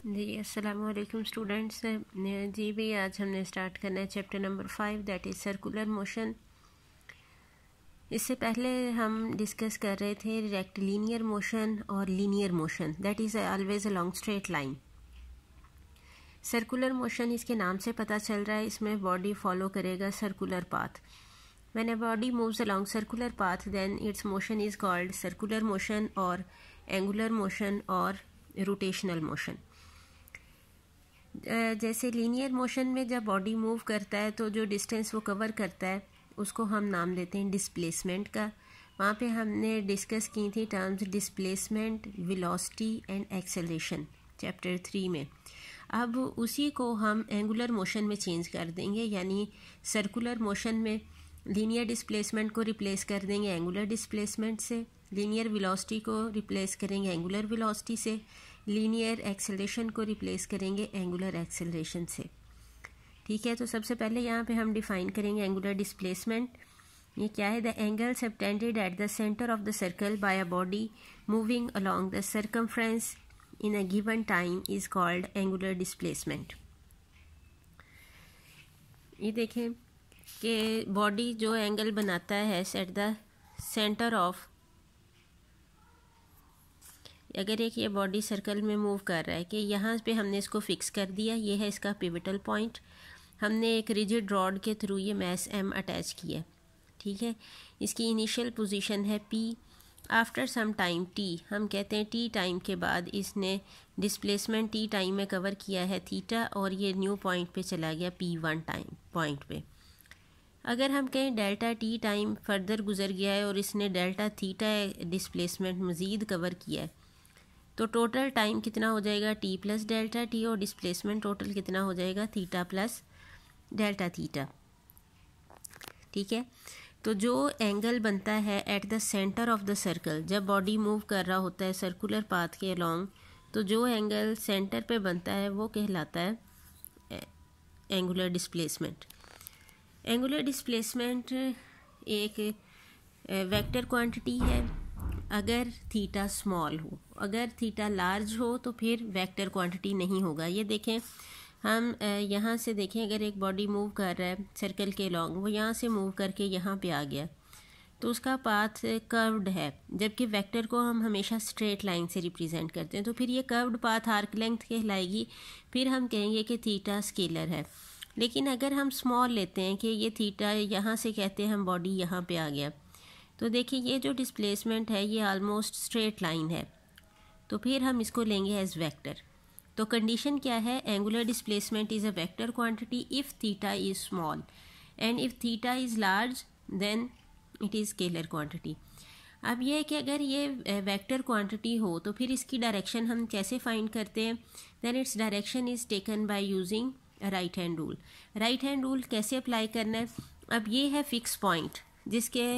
जी अस्सलाम वालेकुम स्टूडेंट्स। जी भी आज हमने स्टार्ट करना है chapter number 5 that is circular motion. इससे पहले हम डिस्कस कर रहे थे रेक्टिलिनियर मोशन और linear motion that is always a long straight line. Circular motion इसके नाम से पता चल रहा है, इसमें बॉडी फॉलो करेगा circular path. When a body moves along circular path then its motion is called circular motion और एंगुलर मोशन और रोटेशनल मोशन। जैसे लीनियर मोशन में जब बॉडी मूव करता है तो जो डिस्टेंस वो कवर करता है उसको हम नाम देते हैं डिस्प्लेसमेंट का। वहाँ पे हमने डिस्कस की थी terms displacement, velocity and acceleration chapter 3 में। अब उसी को हम एंगुलर मोशन में चेंज कर देंगे, यानी सर्कुलर मोशन में लीनियर डिस्प्लेसमेंट को रिप्लेस कर देंगे एंगुलर डिस्प्लेसमेंट से, लीनियर वेलोसिटी को रिप्लेस करेंगे एंगुलर वेलोसिटी से, लीनियर एक्सेलरेशन को रिप्लेस करेंगे एंगुलर एक्सेलरेशन से। ठीक है, तो सबसे पहले यहाँ पे हम डिफाइन करेंगे एंगुलर डिस्प्लेसमेंट। ये क्या है? The angle subtended at the centre of the circle by a body moving along the circumference in a given time is called angular displacement. ये देखें कि बॉडी जो एंगल बनाता है एट द सेंटर ऑफ, अगर एक ये बॉडी सर्कल में मूव कर रहा है कि यहाँ पे हमने इसको फिक्स कर दिया, ये है इसका पिवटल पॉइंट। हमने एक रिजिड रॉड के थ्रू ये मैस m अटैच किया। ठीक है, इसकी इनिशियल पोजीशन है p। After some time t, हम कहते हैं t टाइम के बाद इसने डिस्प्लेसमेंट t टाइम में कवर किया है थीटा, और ये न्यू पॉइंट पे चला गया p1 टाइम पॉइंट पे। अगर हम कहें डेल्टा t टाइम फर्दर गुजर गया है और इसने डेल्टा थीटा डिस्प्लेसमेंट मज़ीद कवर किया है, तो टोटल टाइम कितना हो जाएगा t प्लस डेल्टा t, और डिस्प्लेसमेंट टोटल कितना हो जाएगा थीटा प्लस डेल्टा थीटा। ठीक है, तो जो एंगल बनता है eight the centre of the circle, जब बॉडी मूव कर रहा होता है सर्कुलर पाथ के अलोंग, तो जो एंगल सेंटर पे बनता है वो कहलाता है एंगुलर डिस्प्लेसमेंट। एंगुलर डिस्प्लेसमेंट एक वेक्टर क्वांटिटी है अगर थीटा स्मॉल हो। अगर थीटा लार्ज हो तो फिर वेक्टर क्वांटिटी नहीं होगा। ये देखें, हम यहाँ से देखें, अगर एक बॉडी मूव कर रहा है सर्कल के लॉन्ग, वो यहाँ से मूव करके यहाँ पे आ गया तो उसका पाथ कर्व्ड है, जबकि वेक्टर को हम हमेशा स्ट्रेट लाइन से रिप्रेजेंट करते हैं। तो फिर ये कर्व्ड पाथ आर्क लेंथ कहलाएगी, फिर हम कहेंगे कि थीटा स्केलर है। लेकिन अगर हम स्मॉल लेते हैं कि ये थीटा, यहाँ से कहते हैं हम बॉडी यहाँ पे आ गया, तो देखिए ये जो डिस्प्लेसमेंट है ये ऑलमोस्ट स्ट्रेट लाइन है, तो फिर हम इसको लेंगे एज वेक्टर। तो कंडीशन क्या है? Angular displacement is a vector quantity if theta is small and if theta is large then it is scalar quantity. अब ये है कि अगर ये वेक्टर क्वांटिटी हो तो फिर इसकी डायरेक्शन हम कैसे फाइंड करते हैं? Then its direction is taken by using right hand rule. Right hand rule कैसे अप्लाई करना है? अब ये है फिक्स पॉइंट जिसके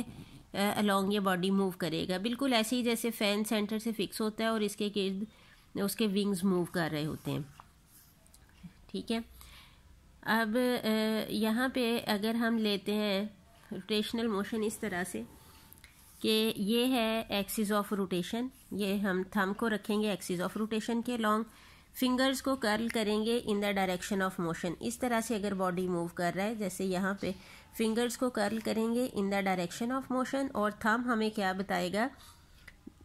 अलोंग ये बॉडी मूव करेगा, बिल्कुल ऐसे ही जैसे फैन सेंटर से फिक्स होता है और इसके गिर्द उसके विंग्स मूव कर रहे होते हैं। ठीक है, अब यहाँ पे अगर हम लेते हैं रोटेशनल मोशन इस तरह से कि ये है एक्सिस ऑफ रोटेशन, ये हम थंब को रखेंगे एक्सिस ऑफ रोटेशन के अलोंग, फिंगर्स को कर्ल करेंगे in the direction of motion. इस तरह से अगर बॉडी मूव कर रहा है, जैसे यहाँ पे फिंगर्स को कर्ल करेंगे in the direction of motion, और थंब हमें क्या बताएगा?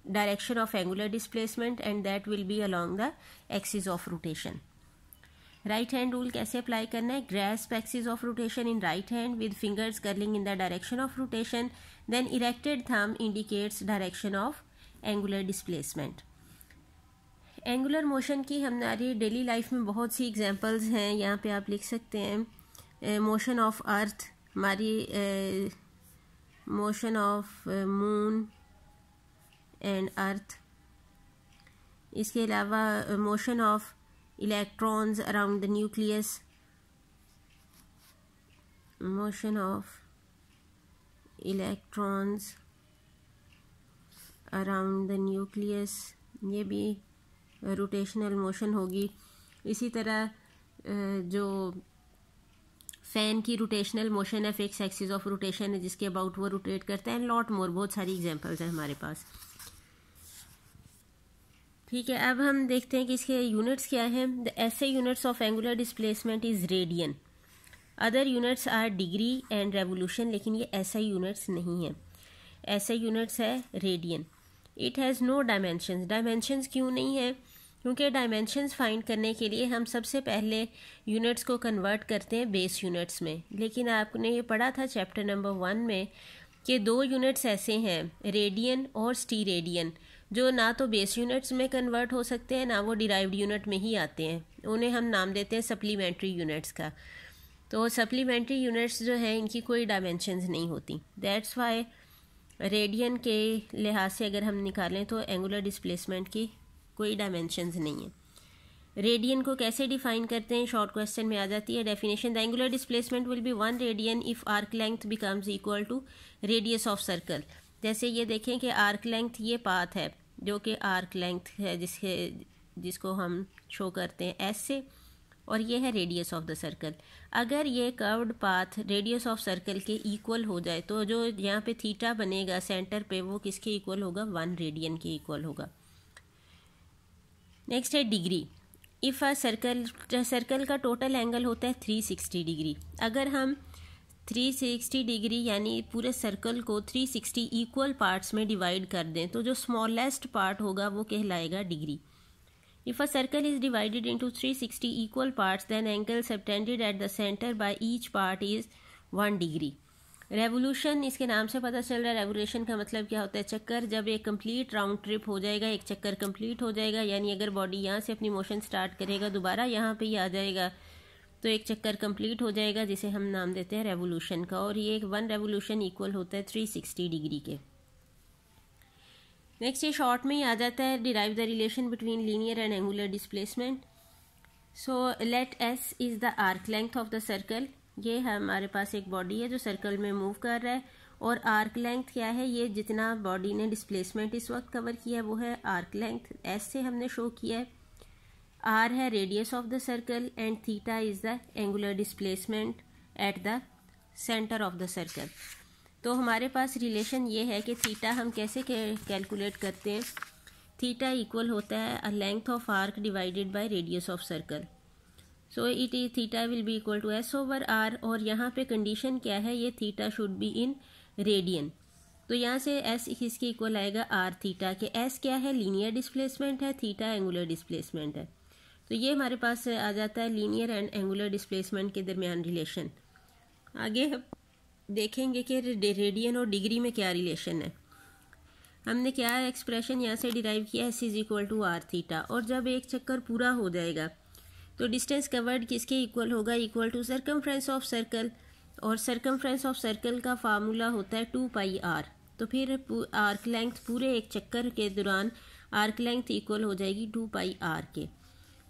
Direction of angular displacement, and that will be along the axis of rotation. Right hand rule कैसे अप्लाई करना है? Grasp axis of rotation in right hand with fingers curling in the direction of rotation, then erected thumb indicates direction of angular displacement. Angular motion की हमारी daily life में बहुत सी examples हैं, यहाँ पे आप लिख सकते हैं मोशन ऑफ अर्थ, हमारी motion of moon and earth, इसके अलावा motion of electrons around the nucleus, motion of electrons around the nucleus, ये भी रोटेशनल मोशन होगी। इसी तरह जो फैन की रोटेशनल मोशन है, फिक्स एक्सिस ऑफ रोटेशन है जिसके अबाउट वो रोटेट करता है, एंड लॉट मोर, बहुत सारी एग्जांपल्स हैं हमारे पास। ठीक है, अब हम देखते हैं कि इसके यूनिट्स क्या हैं। The SI units of angular displacement is radian, other units are degree and revolution, लेकिन ये एसआई यूनिट्स नहीं है। एसआई यूनिट्स है radian. It has no dimensions. Dimensions क्यों नहीं है? क्योंकि डायमेंशंस फाइंड करने के लिए हम सबसे पहले यूनिट्स को कन्वर्ट करते हैं बेस यूनिट्स में, लेकिन आपने ये पढ़ा था चैप्टर नंबर 1 में कि 2 यूनिट्स ऐसे हैं, रेडियन और स्टीरेडियन, जो ना तो बेस यूनिट्स में कन्वर्ट हो सकते हैं, ना वो डिराइव्ड यूनिट में ही आते हैं। उन्हें हम नाम देते हैं सप्लीमेंट्री यूनिट्स का। तो सप्लीमेंट्री यूनिट्स जो हैं इनकी कोई डायमेंशंस नहीं होती। दैट्स वाई रेडियन के लिहाज से अगर हम निकालें तो एंगुलर डिस्प्लेसमेंट की कोई डायमेंशंस नहीं है। रेडियन को कैसे डिफाइन करते हैं? शॉर्ट क्वेश्चन में आ जाती है definition. The angular displacement will be 1 radian if arc length becomes equal to radius of circle. जैसे ये देखें कि आर्क लेंथ ये पाथ है जो कि आर्क लेंथ है जिसको हम शो करते हैं एस से, और ये है रेडियस ऑफ द सर्कल। अगर ये curved path radius of circle के इक्वल हो जाए तो जो यहाँ पे थीटा बनेगा सेंटर पे वो किसके इक्वल होगा? 1 रेडियन के इक्वल होगा। नेक्स्ट है डिग्री। इफ़ अ सर्कल का टोटल एंगल होता है 360 डिग्री। अगर हम 360 डिग्री यानी पूरे सर्कल को 360 इक्वल पार्ट्स में डिवाइड कर दें तो जो स्मॉलेस्ट पार्ट होगा वो कहलाएगा degree. If a circle is divided into 360 equal parts then angle subtended at the centre by each part is 1 degree. Revolution, इसके नाम से पता चल रहा है रेवोल्यूशन का मतलब क्या होता है? चक्कर। जब एक कंप्लीट राउंड ट्रिप हो जाएगा, एक चक्कर कंप्लीट हो जाएगा, यानी अगर बॉडी यहाँ से अपनी मोशन स्टार्ट करेगा दोबारा यहाँ पे ही आ जाएगा तो एक चक्कर कंप्लीट हो जाएगा, जिसे हम नाम देते हैं रेवोल्यूशन का। और ये 1 रेवोल्यूशन इक्वल होता है 360 डिग्री के। नेक्स्ट ये शॉर्ट में ही आ जाता है, derive the relation between linear and angular displacement. So let S is the arc length of the circle. ये हमारे पास एक बॉडी है जो सर्कल में मूव कर रहा है, और आर्क लेंथ क्या है? ये जितना बॉडी ने डिस्प्लेसमेंट इस वक्त कवर किया है वो है आर्क लेंथ, एस से हमने शो किया है। आर है radius of the circle and theta is the angular displacement eight the centre of the circle. तो हमारे पास रिलेशन ये है कि थीटा हम कैसे कैलकुलेट करते हैं? थीटा इक्वल होता है a length of arc divided by radius of circle. So it is theta will be equal to s over r, और यहाँ पे कंडीशन क्या है? ये theta should be in radian. तो यहाँ से एस किसके इक्वल आएगा? आर थीटा के। एस क्या है? लीनियर डिस्प्लेसमेंट है, थीटा एंगुलर डिस्प्लेसमेंट है। तो ये हमारे पास आ जाता है लीनियर एंड एंगुलर डिस्प्लेसमेंट के दरमियान रिलेशन। आगे हम देखेंगे कि रेडियन और डिग्री में क्या रिलेशन है। हमने क्या एक्सप्रेशन यहाँ से डिराइव किया? S is equal to r theta. और जब एक चक्कर पूरा हो जाएगा तो डिस्टेंस कवर्ड किसके इक्वल होगा? Equal to circumference of circle, और सर्कमफ्रेंस ऑफ सर्कल का फार्मूला होता है 2 पाई आर। तो फिर आर्क लेंथ पूरे एक चक्कर के दौरान आर्क लेंथ इक्वल हो जाएगी 2 पाई आर के।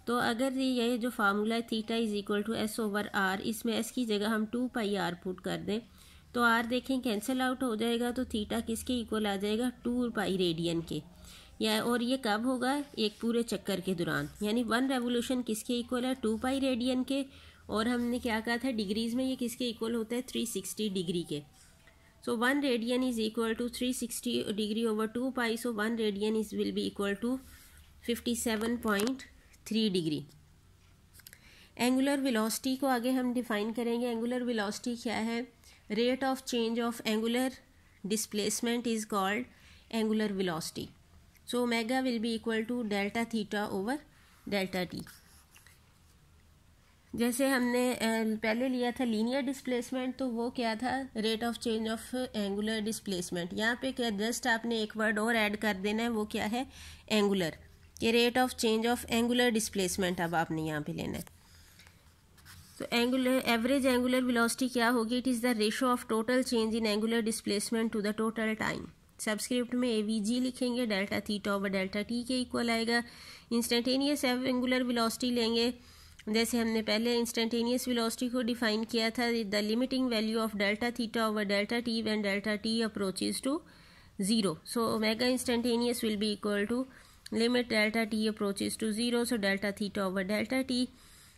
तो अगर ये जो फार्मूला है theta is equal to s over r, इसमें एस की जगह हम 2 पाई आर पुट कर दें तो आर देखें कैंसिल आउट हो जाएगा, तो थीटा किसके इक्वल आ जाएगा? 2 पाई रेडियन के। या और ये कब होगा? एक पूरे चक्कर के दौरान, यानी 1 रेवोल्यूशन किसके इक्वल है? 2 पाई रेडियन के। और हमने क्या कहा था डिग्रीज में? ये किसके इक्वल होता है? 360 डिग्री के। So 1 radian is equal to 360 degree over 2 pi. So 1 radian is will be equal to 57.3 degree. Angular velocity को आगे हम डिफाइन करेंगे। एंगुलर वेलोसिटी क्या है? Rate of change of angular displacement is called angular velocity. So omega will be equal to delta theta over delta t. जैसे हमने पहले लिया था लीनियर डिस्प्लेसमेंट, तो वो क्या था? Rate of change of angular displacement. यहाँ पे क्या जस्ट आपने एक वर्ड और ऐड कर देना है, वो क्या है? एंगुलर के rate of change of angular displacement अब आपने यहाँ पे लेना है। तो एंगुलर एवरेज एंगुलर वेलोसिटी क्या होगी? It is the ratio of total change in angular displacement to the total time. Subscript में AVG लिखेंगे, delta theta over delta t के इक्वल आएगा। इंस्टेंटेनियस एंगुलर वेलोसिटी लेंगे, जैसे हमने पहले इंस्टेंटेनियस वेलोसिटी को डिफाइन किया था, the limiting value of delta theta over delta t when delta t approaches to 0। So omega instantaneous will be equal to limit delta t approaches to 0, so delta theta over delta t.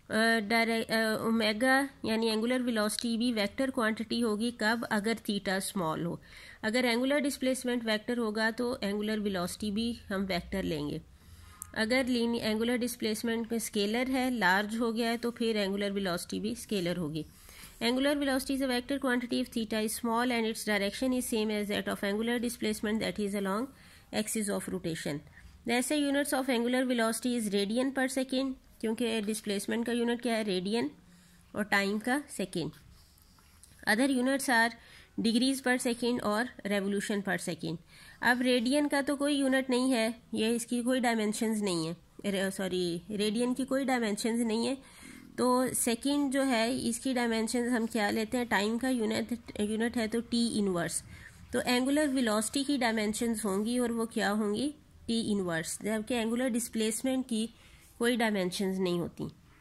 Omega यानी angular velocity भी vector quantity होगी। कब? अगर theta small हो। अगर angular displacement vector होगा तो angular velocity भी हम वेक्टर लेंगे। अगर एंगुलर डिस्प्लेसमेंट में स्केलर है, लार्ज हो गया है, तो फिर एंगुलर वेलोसिटी भी स्केलर होगी. Angular velocity is a vector quantity if theta is small and its direction is same as that of angular displacement that is along axis of rotation. ऐसे units of angular velocity is radian per second, क्योंकि displacement का unit क्या है, radian, और time का second. Other units are degrees पर second और revolution पर सेकेंड. अब रेडियन का तो कोई यूनिट नहीं है, ये इसकी कोई डायमेंशंस नहीं है, रेडियन की कोई डायमेंशंस नहीं है. तो सेकेंड जो है इसकी डायमेंशंस हम क्या लेते हैं, टाइम का यूनिट है तो टी इनवर्स. तो एंगुलर वेलोसिटी की डायमेंशंस होंगी और वो क्या होंगी, टी इनवर्स, जबकि एंगुलर डिस्प्लेसमेंट की कोई डायमेंशंस नहीं होती.